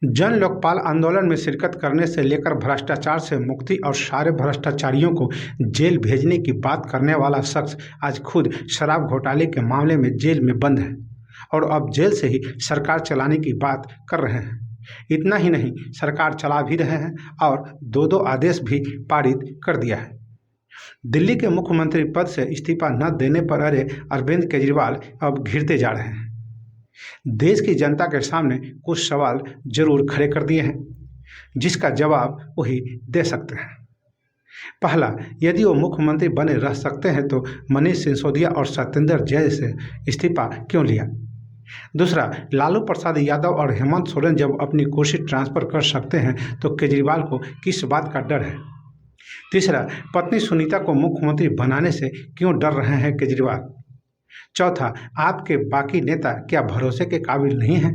जन लोकपाल आंदोलन में शिरकत करने से लेकर भ्रष्टाचार से मुक्ति और सारे भ्रष्टाचारियों को जेल भेजने की बात करने वाला शख्स आज खुद शराब घोटाले के मामले में जेल में बंद है और अब जेल से ही सरकार चलाने की बात कर रहे हैं। इतना ही नहीं, सरकार चला भी रहे हैं और दो आदेश भी पारित कर दिया है। दिल्ली के मुख्यमंत्री पद से इस्तीफा न देने पर अरे अरविंद केजरीवाल अब घिरते जा रहे हैं। देश की जनता के सामने कुछ सवाल जरूर खड़े कर दिए हैं, जिसका जवाब वही दे सकते हैं। पहला, यदि वो मुख्यमंत्री बने रह सकते हैं तो मनीष सिसोदिया और सत्येंद्र जैन से इस्तीफा क्यों लिया। दूसरा, लालू प्रसाद यादव और हेमंत सोरेन जब अपनी कुर्सी ट्रांसफर कर सकते हैं तो केजरीवाल को किस बात का डर है। तीसरा, पत्नी सुनीता को मुख्यमंत्री बनाने से क्यों डर रहे हैं केजरीवाल। चौथा, आपके बाकी नेता क्या भरोसे के काबिल नहीं हैं।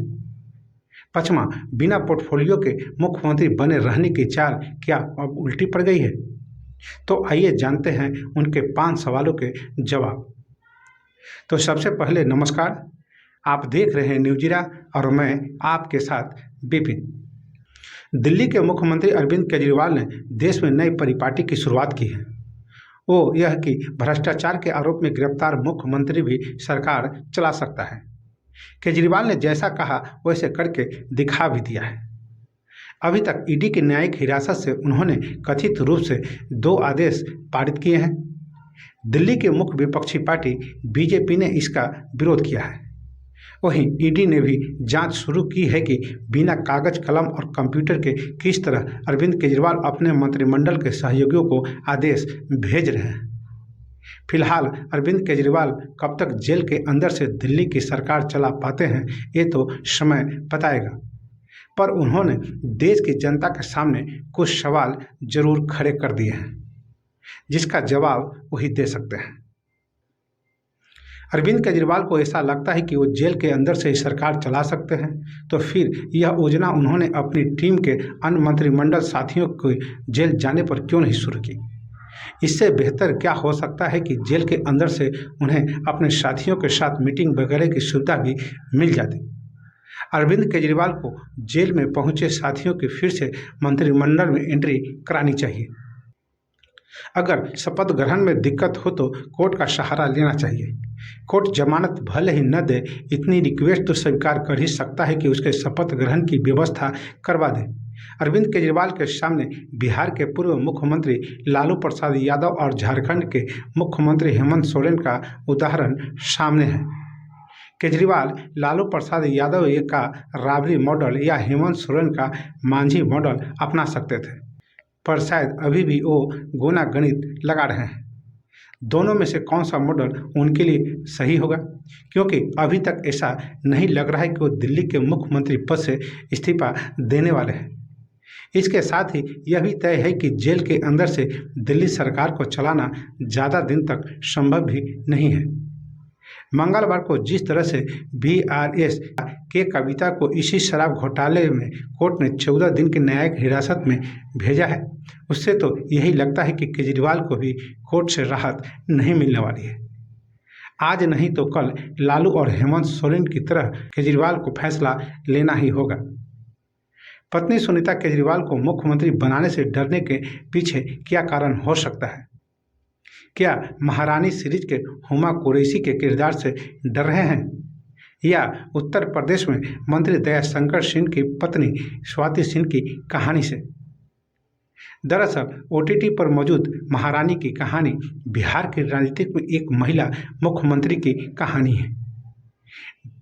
पांचवा, बिना पोर्टफोलियो के मुख्यमंत्री बने रहने की चाल क्या अब उल्टी पड़ गई है। तो आइए जानते हैं उनके 5 सवालों के जवाब। तो सबसे पहले नमस्कार, आप देख रहे हैं न्यूज़ीरा और मैं आपके साथ विपिन। दिल्ली के मुख्यमंत्री अरविंद केजरीवाल ने देश में नई परिपाटी की शुरुआत की है। वो यह कि भ्रष्टाचार के आरोप में गिरफ्तार मुख्यमंत्री भी सरकार चला सकता है। केजरीवाल ने जैसा कहा वैसे करके दिखा भी दिया है। अभी तक ईडी की न्यायिक हिरासत से उन्होंने कथित रूप से 2 आदेश पारित किए हैं। दिल्ली की मुख्य विपक्षी पार्टी बीजेपी ने इसका विरोध किया है। वहीं ईडी ने भी जांच शुरू की है कि बिना कागज कलम और कंप्यूटर के किस तरह अरविंद केजरीवाल अपने मंत्रिमंडल के सहयोगियों को आदेश भेज रहे हैं। फिलहाल अरविंद केजरीवाल कब तक जेल के अंदर से दिल्ली की सरकार चला पाते हैं ये तो समय बताएगा, पर उन्होंने देश की जनता के सामने कुछ सवाल जरूर खड़े कर दिए हैं, जिसका जवाब वही दे सकते हैं। अरविंद केजरीवाल को ऐसा लगता है कि वो जेल के अंदर से ही सरकार चला सकते हैं, तो फिर यह योजना उन्होंने अपनी टीम के अन्य मंत्रिमंडल साथियों को जेल जाने पर क्यों नहीं शुरू की। इससे बेहतर क्या हो सकता है कि जेल के अंदर से उन्हें अपने साथियों के साथ मीटिंग वगैरह की सुविधा भी मिल जाती। अरविंद केजरीवाल को जेल में पहुंचे साथियों की फिर से मंत्रिमंडल में एंट्री करानी चाहिए। अगर शपथ ग्रहण में दिक्कत हो तो कोर्ट का सहारा लेना चाहिए। कोर्ट जमानत भले ही न दे, इतनी रिक्वेस्ट तो स्वीकार कर ही सकता है कि उसके शपथ ग्रहण की व्यवस्था करवा दे। अरविंद केजरीवाल के सामने बिहार के पूर्व मुख्यमंत्री लालू प्रसाद यादव और झारखंड के मुख्यमंत्री हेमंत सोरेन का उदाहरण सामने है। केजरीवाल लालू प्रसाद यादव का राबड़ी मॉडल या हेमंत सोरेन का मांझी मॉडल अपना सकते थे, पर शायद अभी भी वो गुना गणित लगा रहे हैं दोनों में से कौन सा मॉडल उनके लिए सही होगा, क्योंकि अभी तक ऐसा नहीं लग रहा है कि वो दिल्ली के मुख्यमंत्री पद से इस्तीफा देने वाले हैं। इसके साथ ही यह भी तय है कि जेल के अंदर से दिल्ली सरकार को चलाना ज़्यादा दिन तक संभव भी नहीं है। मंगलवार को जिस तरह से बीआरएस के कविता को इसी शराब घोटाले में कोर्ट ने 14 दिन की न्यायिक हिरासत में भेजा है, उससे तो यही लगता है कि केजरीवाल को भी कोर्ट से राहत नहीं मिलने वाली है। आज नहीं तो कल लालू और हेमंत सोरेन की तरह केजरीवाल को फैसला लेना ही होगा। पत्नी सुनीता केजरीवाल को मुख्यमंत्री बनाने से डरने के पीछे क्या कारण हो सकता है। क्या महारानी सीरीज के हुमा कुरैशी के किरदार से डर रहे हैं, या उत्तर प्रदेश में मंत्री दयाशंकर सिंह की पत्नी स्वाति सिंह की कहानी से। दरअसल ओटीटी पर मौजूद महारानी की कहानी बिहार की राजनीति में एक महिला मुख्यमंत्री की कहानी है।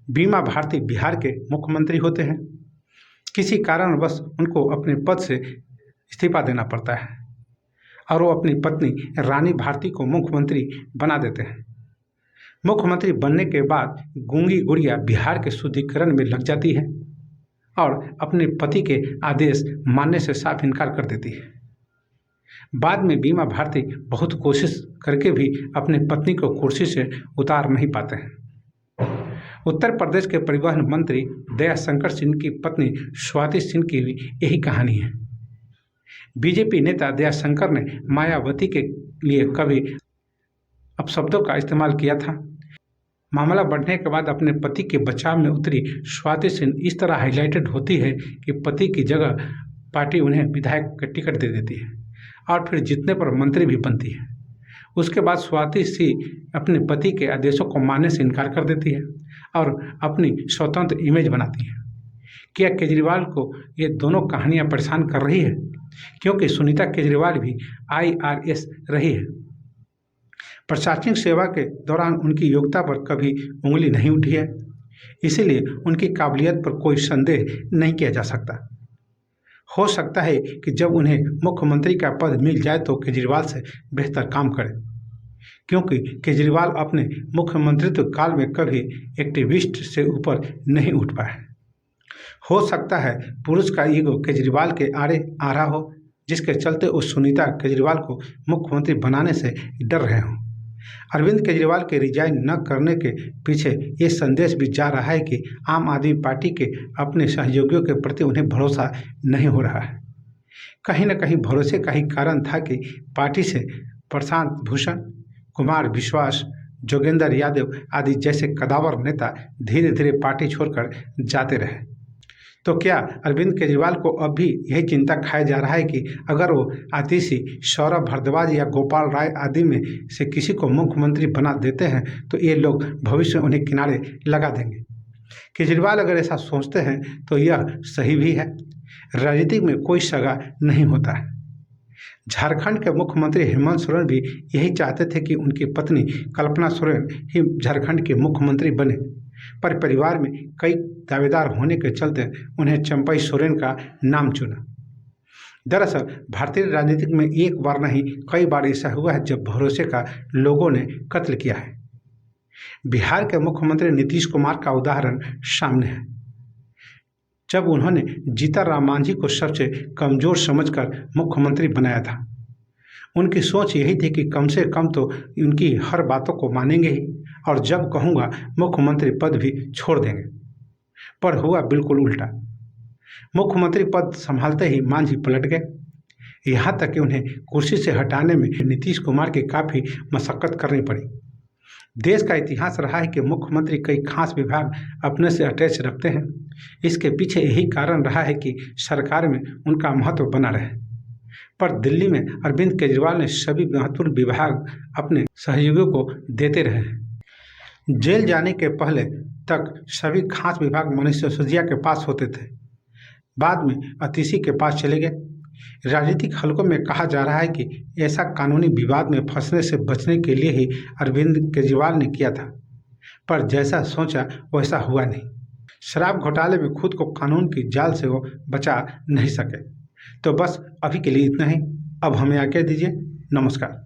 बीमा भारती बिहार के मुख्यमंत्री होते हैं। किसी कारणवश उनको अपने पद से इस्तीफा देना पड़ता है और वो अपनी पत्नी रानी भारती को मुख्यमंत्री बना देते हैं। मुख्यमंत्री बनने के बाद गूंगी गुड़िया बिहार के शुद्धिकरण में लग जाती है और अपने पति के आदेश मानने से साफ इनकार कर देती है। बाद में बीमा भारती बहुत कोशिश करके भी अपनी पत्नी को कुर्सी से उतार नहीं पाते हैं। उत्तर प्रदेश के परिवहन मंत्री दयाशंकर सिंह की पत्नी स्वाति सिंह की भी यही कहानी है। बीजेपी नेता दयाशंकर ने मायावती के लिए कभी अपशब्दों का इस्तेमाल किया था। मामला बढ़ने के बाद अपने पति के बचाव में उतरी स्वाति सिंह इस तरह हाईलाइटेड होती है कि पति की जगह पार्टी उन्हें विधायक का टिकट दे देती है और फिर जीतने पर मंत्री भी बनती है। उसके बाद स्वाति सिंह अपने पति के आदेशों को मानने से इनकार कर देती है और अपनी स्वतंत्र इमेज बनाती है। क्या केजरीवाल को ये दोनों कहानियां परेशान कर रही है? क्योंकि सुनीता केजरीवाल भी IRS रही है। प्रशासनिक सेवा के दौरान उनकी योग्यता पर कभी उंगली नहीं उठी है, इसीलिए उनकी काबिलियत पर कोई संदेह नहीं किया जा सकता। हो सकता है कि जब उन्हें मुख्यमंत्री का पद मिल जाए तो केजरीवाल से बेहतर काम करें, क्योंकि केजरीवाल अपने मुख्यमंत्रित्व काल में कभी एक्टिविस्ट से ऊपर नहीं उठ पाए। हो सकता है पुरुष का ईगो केजरीवाल के आड़े आ रहा हो, जिसके चलते वो सुनीता केजरीवाल को मुख्यमंत्री बनाने से डर रहे हों। अरविंद केजरीवाल के रिजाइन न करने के पीछे ये संदेश भी जा रहा है कि आम आदमी पार्टी के अपने सहयोगियों के प्रति उन्हें भरोसा नहीं हो रहा है। कहीं न कहीं भरोसे का ही कारण था कि पार्टी से प्रशांत भूषण, कुमार विश्वास, जोगेंद्र यादव आदि जैसे कदावर नेता धीरे धीरे पार्टी छोड़कर जाते रहे। तो क्या अरविंद केजरीवाल को अब भी यही चिंता खाया जा रहा है कि अगर वो आतिशी, सौरभ भारद्वाज या गोपाल राय आदि में से किसी को मुख्यमंत्री बना देते हैं तो ये लोग भविष्य में उन्हें किनारे लगा देंगे? केजरीवाल अगर ऐसा सोचते हैं तो यह सही भी है। राजनीति में कोई सगा नहीं होता है। झारखंड के मुख्यमंत्री हेमंत सोरेन भी यही चाहते थे कि उनकी पत्नी कल्पना सोरेन ही झारखंड के मुख्यमंत्री बने, पर परिवार में कई दावेदार होने के चलते उन्हें चंपई सोरेन का नाम चुना। दरअसल भारतीय राजनीति में एक बार नहीं कई बार ऐसा हुआ है जब भरोसे का लोगों ने कत्ल किया है। बिहार के मुख्यमंत्री नीतीश कुमार का उदाहरण सामने है। जब उन्होंने जीतनराम मांझी को सबसे कमजोर समझकर मुख्यमंत्री बनाया था, उनकी सोच यही थी कि कम से कम तो उनकी हर बातों को मानेंगे ही और जब कहूँगा मुख्यमंत्री पद भी छोड़ देंगे। पर हुआ बिल्कुल उल्टा। मुख्यमंत्री पद संभालते ही मांझी पलट गए। यहाँ तक कि उन्हें कुर्सी से हटाने में नीतीश कुमार की काफ़ी मशक्कत करनी पड़ी। देश का इतिहास रहा है कि मुख्यमंत्री कई खास विभाग अपने से अटैच रखते हैं। इसके पीछे यही कारण रहा है कि सरकार में उनका महत्व बना रहे। पर दिल्ली में अरविंद केजरीवाल ने सभी महत्वपूर्ण विभाग अपने सहयोगियों को देते रहे हैं। जेल जाने के पहले तक सभी खास विभाग मनीष सिसोदिया के पास होते थे, बाद में आतिशी के पास चले गए। राजनीतिक हलकों में कहा जा रहा है कि ऐसा कानूनी विवाद में फंसने से बचने के लिए ही अरविंद केजरीवाल ने किया था, पर जैसा सोचा वैसा हुआ नहीं। शराब घोटाले में खुद को कानून की जाल से वो बचा नहीं सके। तो बस अभी के लिए इतना ही। अब हमें आज्ञा दीजिए। नमस्कार।